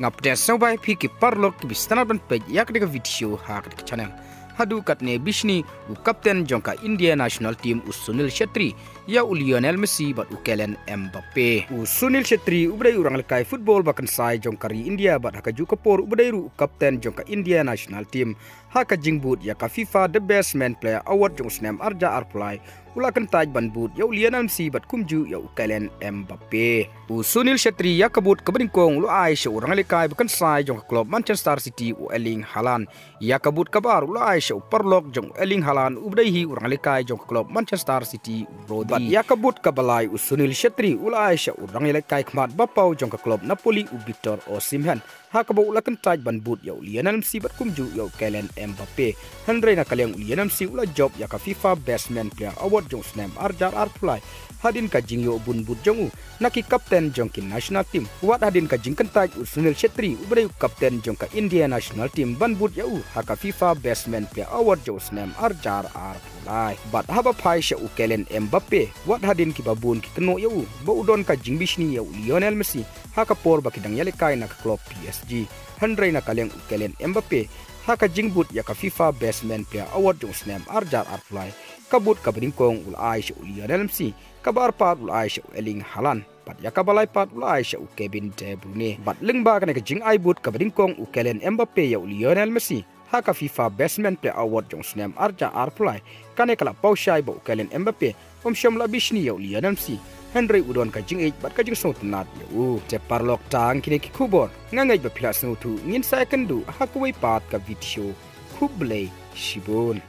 ngap te sobai phi ki parlok ki bistana ban pe yak de video ha ka channel hadu katne bishni u captain jongka India national team u Sunil Chhetri ya u Lionel Messi bat u Kylian Mbappe u Sunil Chhetri u brai urang lekai football bakan sai jongkari India bat haka ju kapor u brai ru captain jongka India national team haka jingbut ya ka FIFA the best man player award jong snam arja arplai ulakan taj ban but ya Lionel Messi bat kumju ya u Kylian Mbappe u Sunil Chhetri ya kabut kabringkong lu ai se urang lekai bakan sai jongka club Manchester City u Erling Haaland ya kabut kabar lu ai se parlok jong Erling Haaland u brai hi urang lekai jongka club Manchester City Brody ya kabut kabalai u Sunil Chhetri u ai se urang lekai khmat bapau jongka club Napoli u Victor Osimhen hakabo ulakan taj ban but ya Lionel Messi bat kumju ya Kylian Mbappe handre na kaliang Lionel Messi ula job ya ka FIFA best man player award jong snam arjar arfly hadin ka jingyo bun but jongu naki captain jongkin national team wat hadin ka jingkan taj Sunil Chhetri ubreu captain jongka India national team ban but ya haka FIFA best man player award jong snam arjar arfly bat haba phai sha Kylian Mbappe wat hadin ki babun ki keno ya ba udon ka jingbishni ya Lionel Messi haka por bakidang yalekai na club PSG handre na kaliang Kylian Mbappe haka jingbut ya ka FIFA best man player award jong snam arjar arfly kabut kabringkong ul Aisha Lionel Messi kabar pat ul Aisha Erling Haaland pat ya kabalai pat ul Aisha Kevin De Bruyne bat lengba kana ka jing ai but kabringkong u Kylian Mbappe ya Lionel Messi haka FIFA best man player award jong snam arja arfly kane kala paushai bo Kylian Mbappe sham la bishni ya Lionel Messi Henry udon ka jing age bat ka jing sot nat ya te parlok tang kine ki kubor ngangai ba plas no tu ngin second du hakwe pat ka video kublei shibun